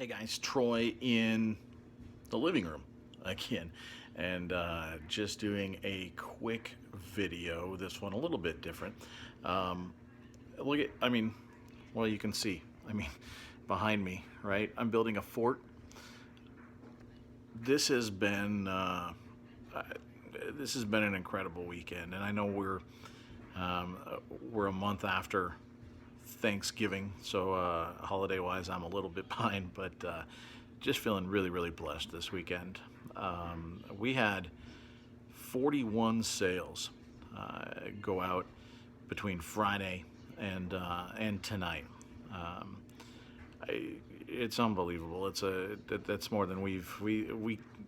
Hey guys, Troy in the living room again, and just doing a quick video. This one a little bit different. Um, look at, I mean, well, you can see, I mean, behind me, right? I'm building a fort. This has been uh, uh, this has been an incredible weekend, and I know um, we're a month after Thanksgiving, so holiday wise, I'm a little bit behind, but just feeling really, really blessed this weekend. We had 41 sales go out between Friday and tonight. Um, I, it's unbelievable. That's more than we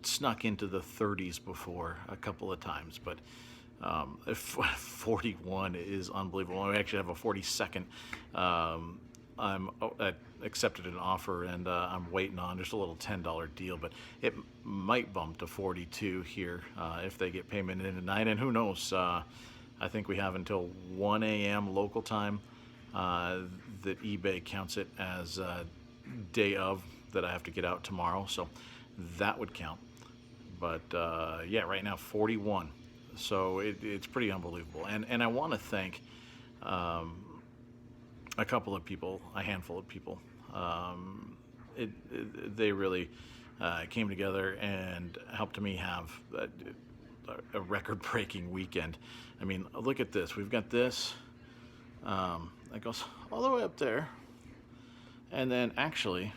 snuck into the 30s before a couple of times, but 41 is unbelievable. We actually have a 42nd. Um, I accepted an offer and I'm waiting on just a little $10 deal, but it might bump to 42 here if they get payment in tonight. And who knows? I think we have until 1 a.m. local time uh, that eBay counts it as day of that I have to get out tomorrow. So that would count. But yeah, right now 41. So it's pretty unbelievable. And I want to thank um, a couple of people, a handful of people. They really came together and helped me have a record-breaking weekend. I mean, look at this. We've got this that goes all the way up there, and then actually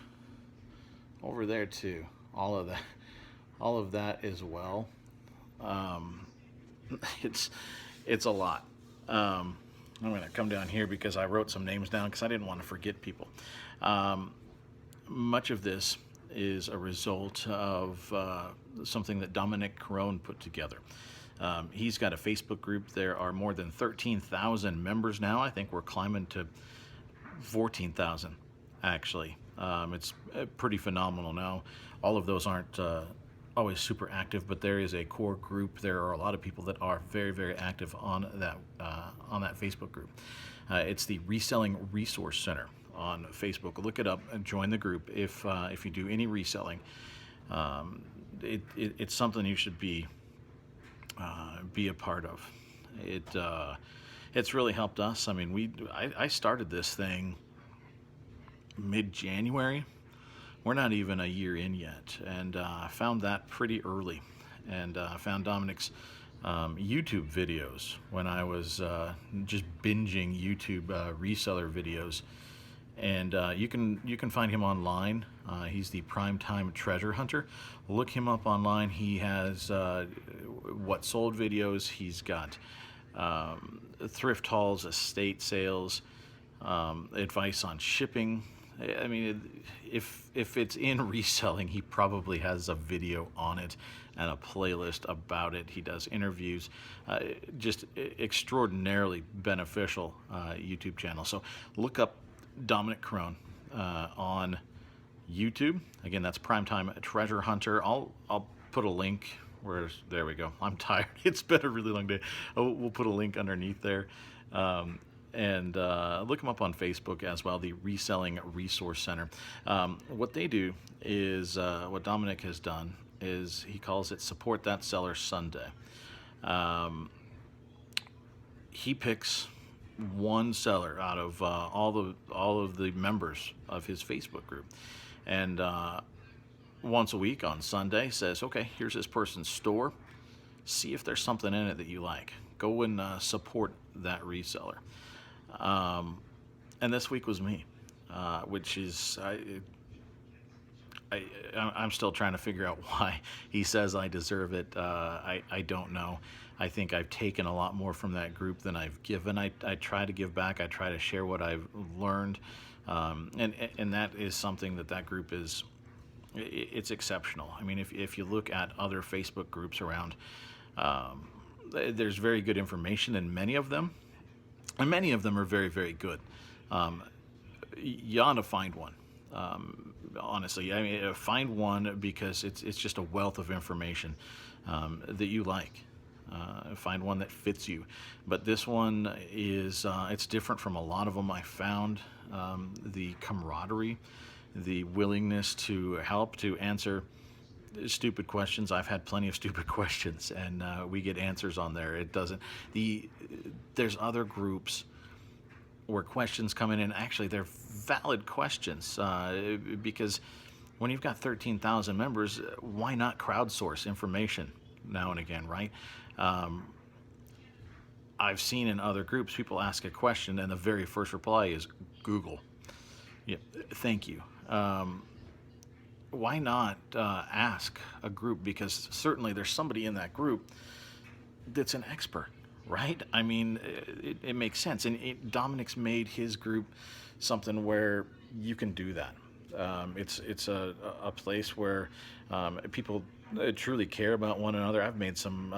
over there too. All of that as well. Um, it's it's a lot. I'm going to come down here because I wrote some names down because I didn't want to forget people. Um, Much of this is a result of something that Dominic Carone put together. He's got a Facebook group. There are more than 13,000 members now. I think we're climbing to 14,000, actually. It's pretty phenomenal now. All of those aren't always super active, but there is a core group. There are a lot of people that are very, very active on that Facebook group. It's the Reselling Resource Center on Facebook. Look it up and join the group if you do any reselling. It's something you should be a part of. It's really helped us. I mean, I started this thing mid-January. We're not even a year in yet, and I found that pretty early. And I found Dominic's YouTube videos when I was just binging YouTube reseller videos. And you can find him online. He's the Primetime Treasure Hunter. Look him up online. He has what sold videos. He's got thrift hauls, estate sales, advice on shipping. I mean, if it's in reselling, he probably has a video on it and a playlist about it. He does interviews, just extraordinarily beneficial YouTube channel. So look up Dominic Carone on YouTube. Again, that's Primetime Treasure Hunter. I'll put a link. There we go. I'm tired. It's been a really long day. We'll put a link underneath there. And look them up on Facebook as well, the Reselling Resource Center. What they do is, what Dominic has done is he calls it Support That Seller Sunday. He picks one seller out of all of the members of his Facebook group, and once a week on Sunday says, okay, here's this person's store. See if there's something in it that you like. Go and support that reseller. And this week was me, which is I'm still trying to figure out why he says I deserve it. I don't know. I think I've taken a lot more from that group than I've given. I try to give back. I try to share what I've learned, and that is something that group is. It's exceptional. I mean, if you look at other Facebook groups around, there's very good information in many of them. And many of them are very, very good. You ought to find one. Honestly, I mean, find one because it's just a wealth of information that you like. Find one that fits you. But this one is it's different from a lot of them I found. The camaraderie the willingness to help, to answer stupid questions. I've had plenty of stupid questions, and we get answers on there. It doesn't the There's other groups where questions come in, and actually they're valid questions, because when you've got 13,000 members, why not crowdsource information now and again, right? Um, I've seen in other groups people ask a question and the very first reply is Google. Yeah, thank you. Why not ask a group? Because certainly there's somebody in that group that's an expert, right? I mean, it makes sense. And Dominic's made his group something where you can do that. It's a place where people truly care about one another. I've made some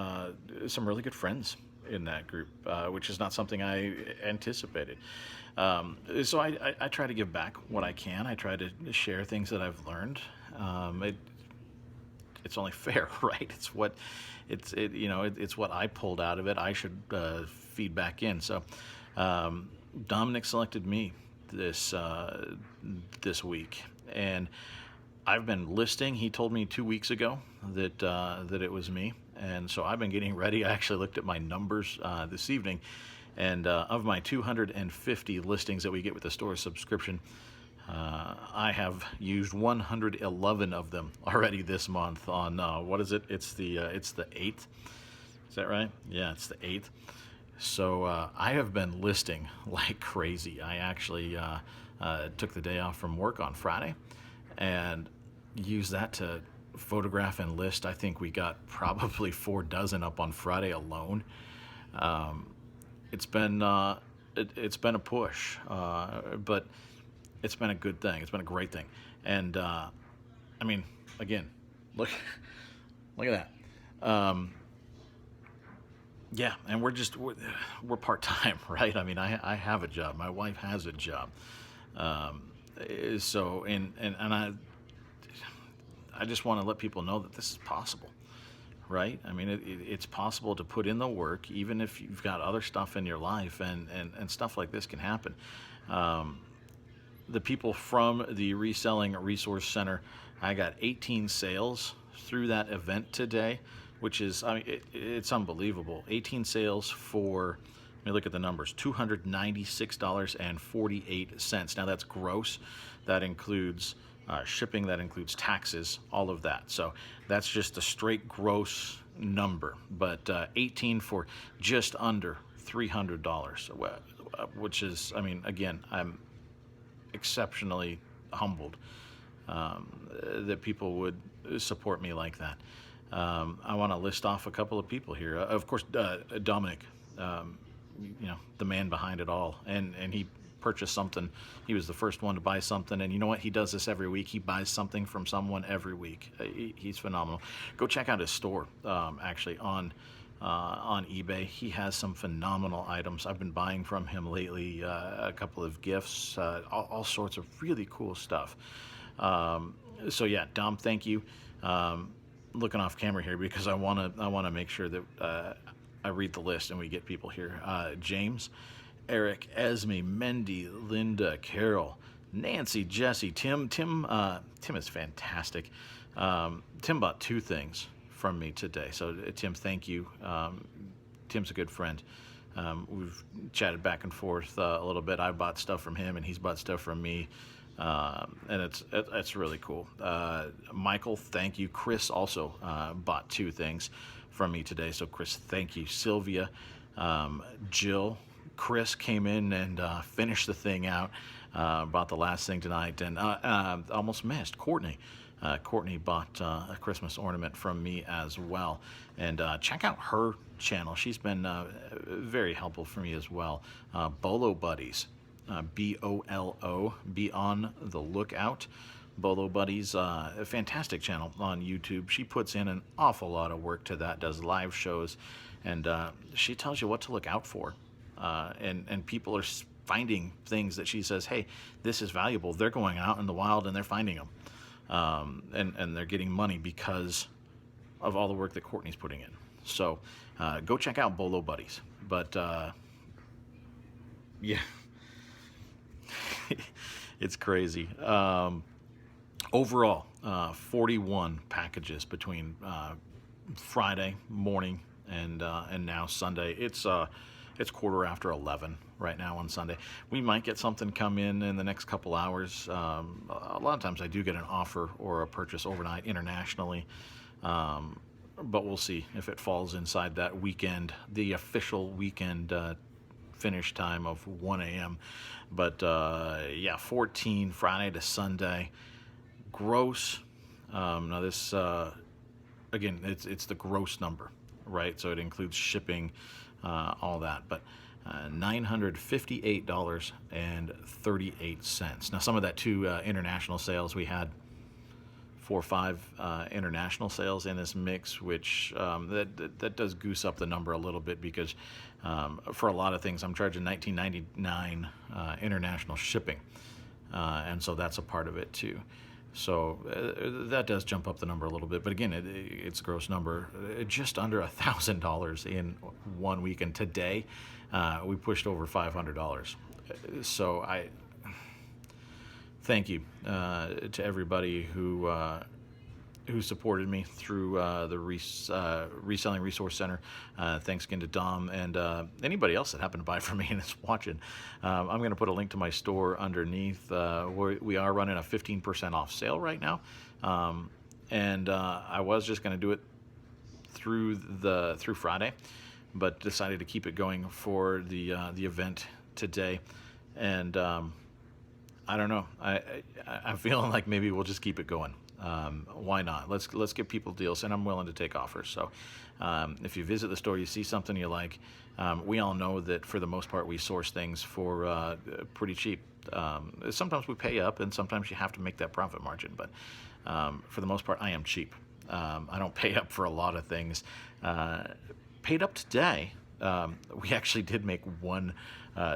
really good friends in that group, which is not something I anticipated. So I try to give back what I can. I try to share things that I've learned. It's only fair, right? It's what I pulled out of it. I should feed back in. So Dominic selected me this week, and I've been listing. He told me 2 weeks ago that it was me, and so I've been getting ready. I actually looked at my numbers this evening, and of my 250 listings that we get with the store subscription, I have used 111 of them already this month. On what is it? It's the 8th. Is that right? Yeah, it's the 8th. So I have been listing like crazy. I actually took the day off from work on Friday and used that to photograph and list. I think we got probably 4 dozen up on Friday alone. Um, it's been a push, but it's been a good thing. It's been a great thing. And I mean, again, look look at that. Yeah, and we're part-time, right? I mean, I have a job. My wife has a job. Um, so and I just want to let people know that this is possible, right? I mean, it's possible to put in the work, even if you've got other stuff in your life, and stuff like this can happen. Um, the people from the Reselling Resource Center, I got 18 sales through that event today, which is, I mean, it's unbelievable. 18 sales for, let me look at the numbers, $296.48. Now that's gross. That includes shipping, that includes taxes, all of that. So that's just a straight gross number. But 18 for just under $300, which is, I mean, again, I'm exceptionally humbled that people would support me like that. I want to list off a couple of people here. Of course, Dominic, the man behind it all, and he purchased something. He was the first one to buy something, and you know what? He does this every week. He buys something from someone every week. He's phenomenal. Go check out his store, actually on eBay. He has some phenomenal items. I've been buying from him lately. A couple of gifts, all sorts of really cool stuff. So yeah, Dom, thank you. Looking off camera here because I want to make sure that I read the list and we get people here. James, Eric, Esme, Mendy, Linda, Carol, Nancy, Jesse, Tim. Tim is fantastic. Tim bought 2 things from me today. So Tim, thank you. Tim's a good friend. We've chatted back and forth a little bit. I bought stuff from him and he's bought stuff from me. And it's really cool. Michael, thank you. Chris also bought 2 things from me today. So Chris, thank you. Sylvia, Jill, Chris came in and finished the thing out. Bought the last thing tonight, and almost missed Courtney. Courtney bought a Christmas ornament from me as well. And check out her channel. She's been very helpful for me as well. Bolo Buddies. BOLO, be on the lookout. Bolo Buddies, a fantastic channel on YouTube. She puts in an awful lot of work to that, does live shows, and she tells you what to look out for. And people are finding things that she says, hey, this is valuable. They're going out in the wild and they're finding them. And they're getting money because of all the work that Courtney's putting in. So go check out Bolo Buddies. But yeah. It's crazy. Overall, 41 packages between Friday morning and now Sunday. It's quarter after 11 right now on Sunday. We might get something come in the next couple hours. A lot of times I do get an offer or a purchase overnight internationally, but we'll see if it falls inside that weekend, the official weekend finish time of 1 a.m. But yeah, 14 Friday to Sunday. Gross. Now this again, it's the gross number, right? So it includes shipping, all that. But $958.38. Now some of that too, international sales. We had 4 or 5 international sales in this mix, which that does goose up the number a little bit because for a lot of things I'm charging $19.99 international shipping, and so that's a part of it too. So that does jump up the number a little bit, but again, it's gross number just under $1,000 in 1 week, and today we pushed over $500. So I thank you to everybody who supported me through the Reselling Resource Center. Thanks again to Dom and anybody else that happened to buy from me and is watching. I'm going to put a link to my store underneath. We are running a 15% off sale right now, and I was just going to do it through Friday, but decided to keep it going for the event today, and I don't know. I'm feeling like maybe we'll just keep it going. Why not? Let's give people deals, and I'm willing to take offers. So if you visit the store, you see something you like, we all know that for the most part we source things for pretty cheap. Sometimes we pay up, and sometimes you have to make that profit margin, but for the most part I am cheap. I don't pay up for a lot of things. Paid up today. We actually did make one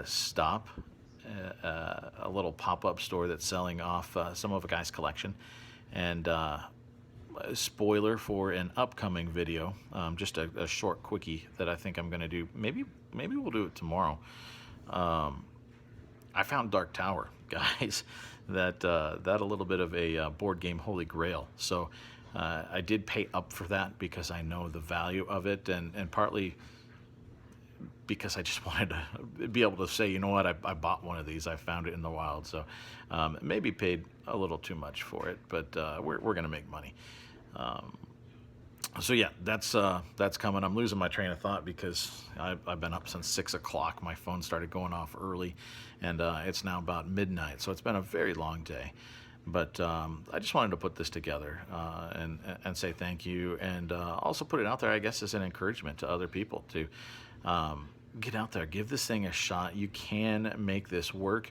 stop, a little pop-up store that's selling off some of a guy's collection. And spoiler for an upcoming video, just a short quickie that I think I'm going to do. Maybe we'll do it tomorrow. I found Dark Tower, guys. That a little bit of a board game holy grail. So I did pay up for that because I know the value of it, and partly because I just wanted to be able to say, you know what, I bought one of these. I found it in the wild. So maybe paid a little too much for it, but we're going to make money. So yeah, that's coming. I'm losing my train of thought because I've been up since 6 o'clock. My phone started going off early, and it's now about midnight. So it's been a very long day. But I just wanted to put this together and say thank you, and also put it out there, I guess, as an encouragement to other people to get out there, give this thing a shot. You can make this work.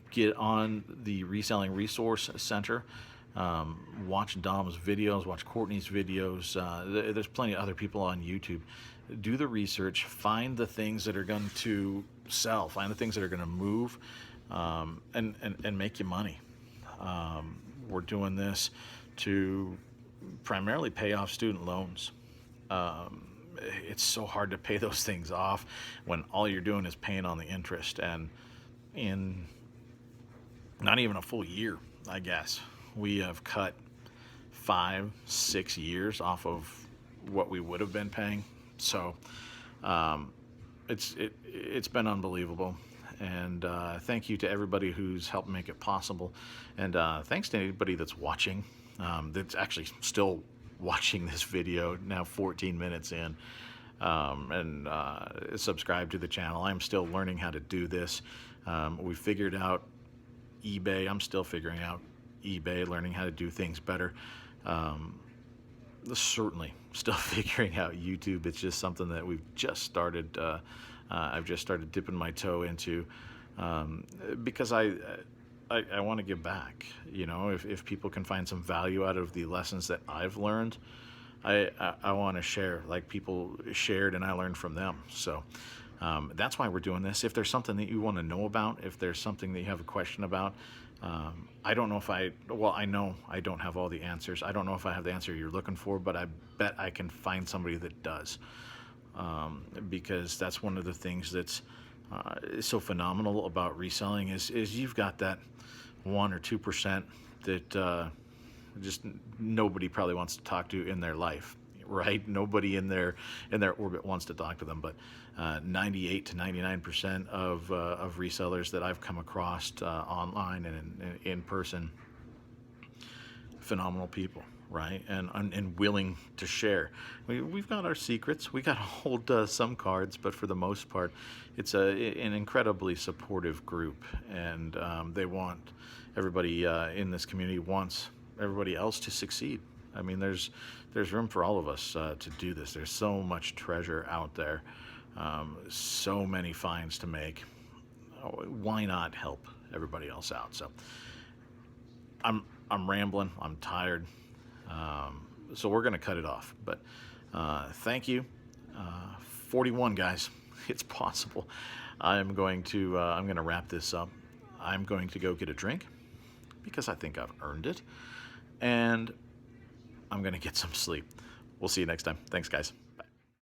Get on the Reselling Resource Center. Watch Dom's videos, watch Courtney's videos. There's plenty of other people on YouTube. Do the research, find the things that are going to sell, find the things that are going to move, and make you money. We're doing this to primarily pay off student loans. It's so hard to pay those things off when all you're doing is paying on the interest, and in not even a full year, I guess, we have cut 5-6 years off of what we would have been paying. So it's been unbelievable, and thank you to everybody who's helped make it possible, and thanks to anybody that's watching, that's actually still watching this video now 14 minutes in, and subscribe to the channel. I'm still learning how to do this. We figured out eBay. I'm still figuring out eBay, learning how to do things better. Certainly still figuring out YouTube. It's just something that we've just started. I've just started dipping my toe into, because I want to give back. You know, if people can find some value out of the lessons that I've learned, I want to share like people shared and I learned from them. So that's why we're doing this. If there's something that you want to know about, if there's something that you have a question about, I don't know if I know I don't have all the answers. I don't know if I have the answer you're looking for, but I bet I can find somebody that does, because that's one of the things that's so phenomenal about reselling is you've got that 1 or 2% that just nobody probably wants to talk to in their life, right? Nobody in their orbit wants to talk to them. But 98 to 99% of resellers that I've come across online and in person, phenomenal people, right? And willing to share. We've got our secrets. We got to hold some cards, but for the most part, it's an incredibly supportive group, and they want everybody in this community wants everybody else to succeed. I mean, there's room for all of us to do this. There's so much treasure out there, so many finds to make. Why not help everybody else out? So I'm rambling. I'm tired. So we're gonna cut it off. But thank you. 41 guys. It's possible. I'm gonna wrap this up. I'm going to go get a drink because I think I've earned it, and I'm gonna get some sleep. We'll see you next time. Thanks, guys.